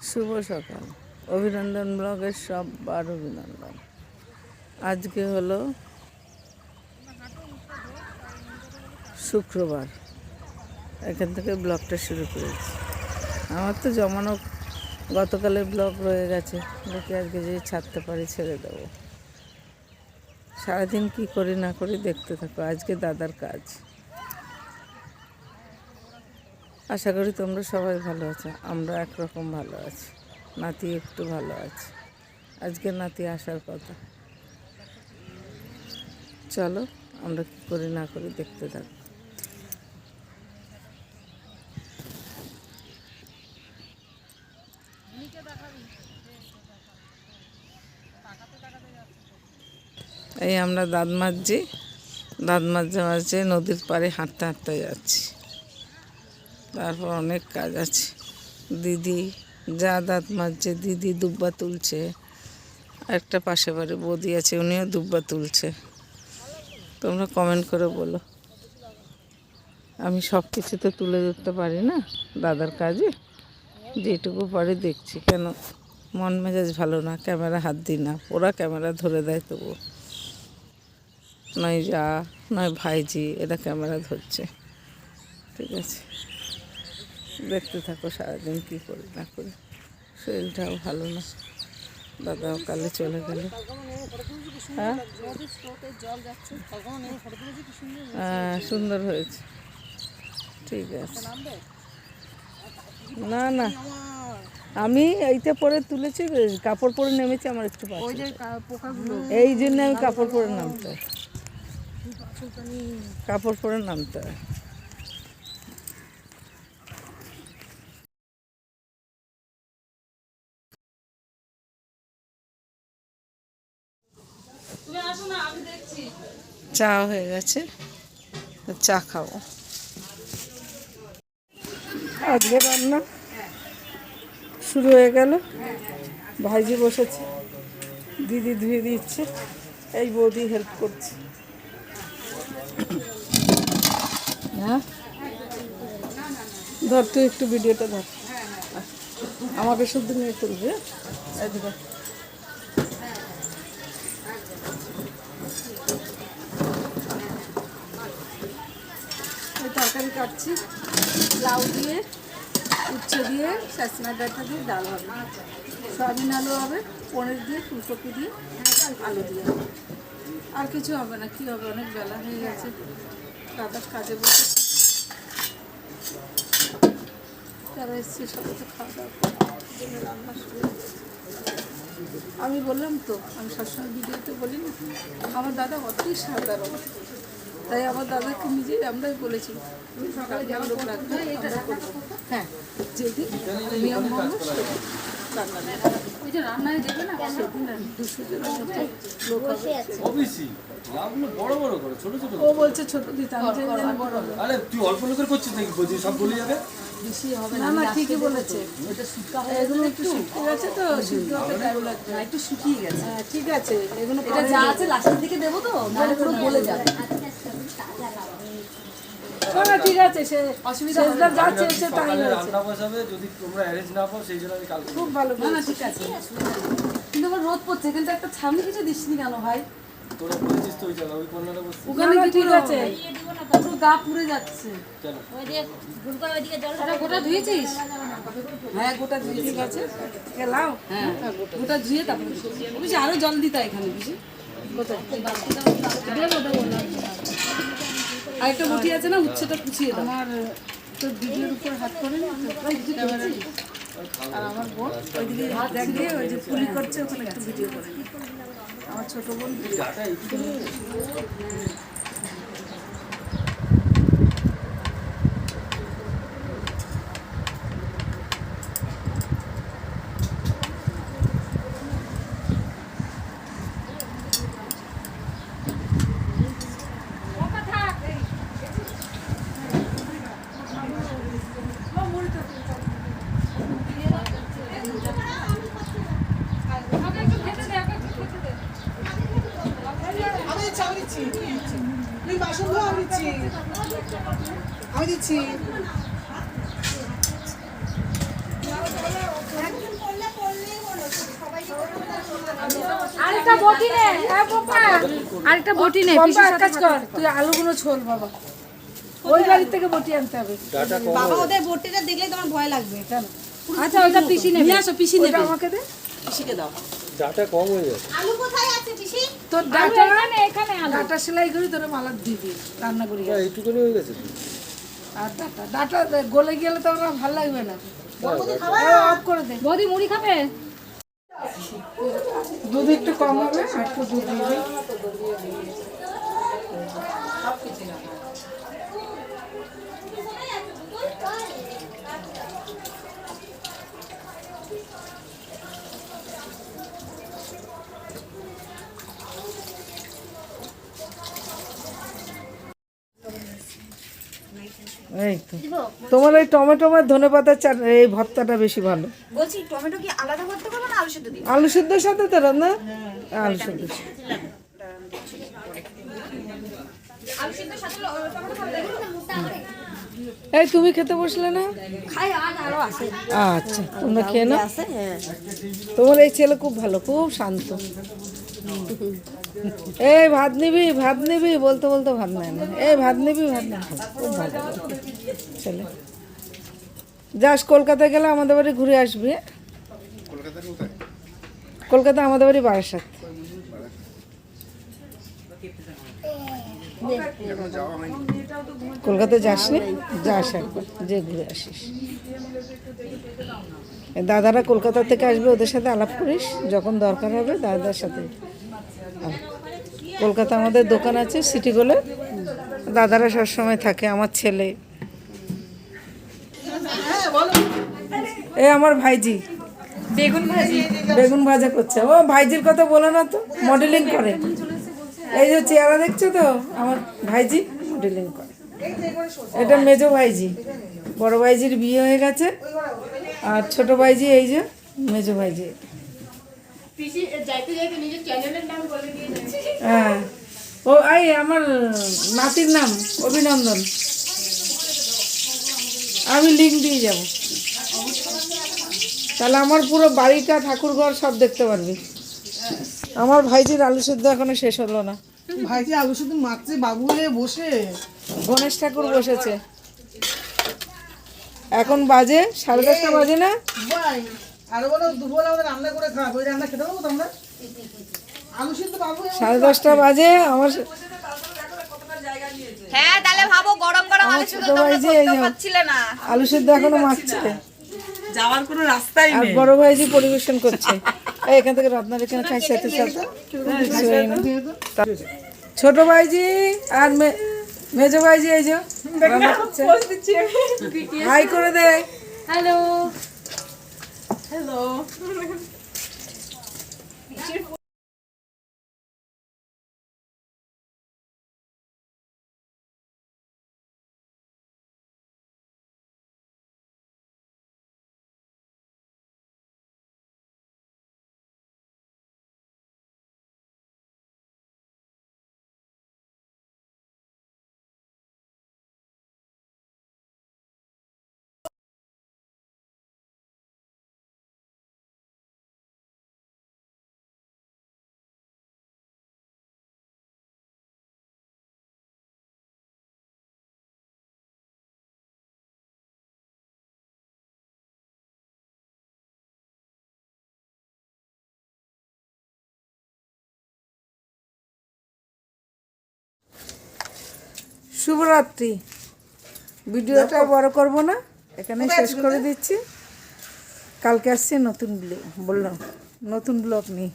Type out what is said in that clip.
শুভ সকাল। অভিনন্দন ব্লগের সববার অভিনন্দন। আজকে হলো শুক্রবার, এখান থেকে ব্লগটা শুরু করেছি। আমার তো জমানো গতকালের ব্লগ রয়ে গেছে, দেখি আজকে যদি ছাড়তে পারি ছেড়ে দেবো। সারাদিন কি করি না করি দেখতে থাকো। আজকে দাদার কাজ। আশা করি তোমরা সবাই ভালো আছো, আমরা একরকম ভালো আছি। নাতি একটু ভালো আছে, আজকে নাতি আসার কথা। চলো আমরা কী করি না করি দেখতে থাকো। এই আমরা দাঁত মাজছে নদীর পাড়ে হাঁটতে হাঁটতে যাচ্ছি। তারপর অনেক কাজ আছে। দিদি যা দাঁত মাজছে, দিদি দুব্বা তুলছে। একটা পাশে বাড়ি বৌদি আছে, উনিও দুব্বা তুলছে। তোমরা কমেন্ট করে বলো। আমি সব কিছু তো তুলে ধরতে পারি না দাদার কাজে, যেটুকু পারি দেখছি। কেন মন মেজাজ ভালো না, ক্যামেরা হাত দিই না, ওরা ক্যামেরা ধরে দেয়। তবু নয় যা নয় ভাইজি এরা ক্যামেরা ধরছে। ঠিক আছে, দেখতে থাকো সারাদিন কী করি না করি। শরীরটাও ভালো না, দাদাও কালে চলে গেল। হ্যাঁ সুন্দর হয়েছে, ঠিক আছে। না না, আমি এইটা পরে তুলেছি, কাপড় পরে নেমেছি। আমার একটু এই জন্য আমি কাপড় পরে নামতে হয়, কাপড় পরে নামতে হয়। চা হয়ে গেছে, চা খাবো। আজকে রান্না শুরু হয়ে গেল। ভাইজি বসেছে, দিদি ধুয়ে দিচ্ছে, এই বৌদি হেল্প করছে। হ্যাঁ ধর, তুই একটু ভিডিওটা ধর, আমাকে শুধু নিয়ে তুলবি। তরকারি কাটছি, লাউ দিয়ে, উচ্ছে দিয়ে, সজনা ডাঁটা দিয়ে ডাল হবে, সয়াবিন আলু হবে, পনির দিয়ে, ফুলকপি দিয়ে, আলু দিয়ে। আর কিছু হবে না। কি হবে, অনেক বেলা হয়ে গেছে, দাদার কাজে বসে তারা এসছে, সবাই তো খাওয়া দাওয়া করে রান্না শুরু হয়ে গেছে। আমি বললাম তো, আমি সবসময় ভিডিওতে বলি না, আমার দাদা অতই সাধারণ। তাই আমার দাদাকে নিজেই আমরাই বলেছি, তুমি সকালে যেমন লোক রাখবে, হ্যাঁ যেদিন নিয়ম মানো সেদিন রান্না, ওই যে রান্নায় দেবে না সেদিন 200 জনের মতো লোক হবে। ও বলছে ছোট দিতে, আমি যেন বড় হবে। আরে তুই অল্প লোকের করছিস নাকি, বলছি সব বলে যাবে। বেশি হবে না। না ঠিকই বলেছে, এগুলো একটু শুকিয়ে গেছে তো, সিদ্ধ হতে টাইম লাগবে। একটু শুকিয়ে গেছে, হ্যাঁ ঠিক আছে। এগুলো এটা যা আছে লাস্টের দিকে দেবো তো, নাহলে পুরো গলে যাবে। না ঠিক আছে, সে অসুবিধা যাচ্ছে এসে তাই রান্না বসাবে। যদি তোমরা অ্যারেঞ্জ না পাও সেই জন্য আমি কাল খুব ভালো। না ঠিক আছে, কিন্তু আমার রোদ পড়ছে, কিন্তু একটা ছাউনি কিছু দিসনি কেন ভাই? তোরা বলেছিস তো ওই জায়গা, ওই কর্নারে বসে ওখানে কি ঠিক আছে, পুরো গা পুড়ে যাচ্ছে। চলো ওই যে গুলকো ওইদিকে জলটা গোটা ধুয়েছিস? হ্যাঁ গোটা ধুয়ে, ঠিক আছে গেলাও। হ্যাঁ গোটা ধুয়ে তারপরে বুঝি আরো জল দিতা এখানে, বুঝি আরেকটা বটি আছে না, উচ্ছেটা কুচিয়ে দাও। আমার তো ভিডিওর উপর হাত করে আর আমার বোন ওইদিকে দেখে ওই যে পুলি করছে, ওখানে একটু ভিডিও করে আমার ছোট বোন। আমি দিচ্ছি। আরেকটা বটি নে আরেকটা বটি নে পিসি এক কাজ কর তুই আলুগুলো ছোল বাবা ওই বাড়ি থেকে বটি আনতে হবে বাবা ওদের বটিটা দেখলে তোমার ভয় লাগবে কেন আচ্ছা ওটা পিসি নেবে নিয়ে আসো পিসি নেবে আমাকে দে পিসিকে দাও ডাটা কম হয়ে যাচ্ছে। আলু কোথায় আছে পিসি তোর ডাটা এখানে আলু ডাটা সেলাই করে তোর মালা দিবি রান্না করি এইটুকুনি হয়ে গেছে তো। আর ডাটা গলে গেলে তো আমার ভালো লাগবে না অফ করে দে বৌদি মুড়ি খাবে দুধ একটু কম হবে একটু দুধ দিবি এই তো তোমার এই টমেটো আর ধনেপাতার এই ভর্তাটা বেশি ভালো বলছি টমেটো কি আলাদা করতে পারবো না আলু সেদ্ধ দিই আলু সেদ্ধর সাথে তো রান্না আলু সেদ্ধ আলু সেদ্ধ সাথে টমেটো খাবে এই তুমি খেতে বসলে না খাই আর আরো আছে আচ্ছা তোমরা খেয়ে নাও আছে হ্যাঁ তোমার এই ছেলে খুব ভালো খুব শান্ত এই ভাত নিবি বলতে বলতে ভাত নেয় না এই ভাত নিবি খুব ভালো ছেলে যাস কলকাতায় গেলে আমাদের বাড়ি ঘুরে আসবি কলকাতা আমাদের বাড়ি বারাসাত কলকাতায় যাসনি যাস একবার যে ঘুরে আসিস দাদারা কলকাতা থেকে আসবে ওদের সাথে আলাপ করিস যখন দরকার হবে দাদার সাথে কলকাতা আমাদের দোকান আছে সিটি গোলে দাদারা সবসময় থাকে আমার ছেলে এ আমার ভাইজি বেগুন ভাজা করছে ও ভাইজির কথা বলো না তো মডেলিং করে এই যে চেহারা দেখছো তো আমার ভাইজি মডেলিং করে এটা মেজো ভাইজি বড় ভাইজির বিয়ে হয়ে গেছে আর ছোট ভাইজি এই যে মেজো ভাইজি হ্যাঁ ও এই আমার নাতির নাম অভিনন্দন আমি লিঙ্ক দিয়ে যাব তাহলে আমার পুরো বাড়িটা ঠাকুরঘর সব দেখতে পারবি আমার ভাইজির আলু সেদ্ধ এখনো শেষ হলো না ভাইজি আলু শুধু মারছে বাবু হয়ে বসে গণেশ ঠাকুর বসেছে এখন বাজে 10:30 বাজে না ভাই আরো বলো দুপুর আমাদের রান্না করে খাওয়া ওই রান্না খেতে পারবো তো আমরা আলু শুধু বাবু 10:30 বাজে আমার হ্যাঁ তাহলে ভাবো গরম গরম আলু সেদ্ধ ছোট ভাইজি এই যে পাচ্ছিলে না আলু সেদ্ধ এখনো মাখছে যাওয়ার কোনো রাস্তাই আর বড় ভাইজি পরিবেশন করছে এই এখান থেকে রত্নার এখানে খাই সাথে সাথে ছোট ভাইজি আর মেজো ভাইজি এই যে রান্না করছে হাই করে দে হ্যালো শুভরাত্রি ভিডিওটা বড় করব না এখানে শেষ করে দিচ্ছি কালকে আসছে নতুন ব্লগ বললাম নতুন ব্লগ নেই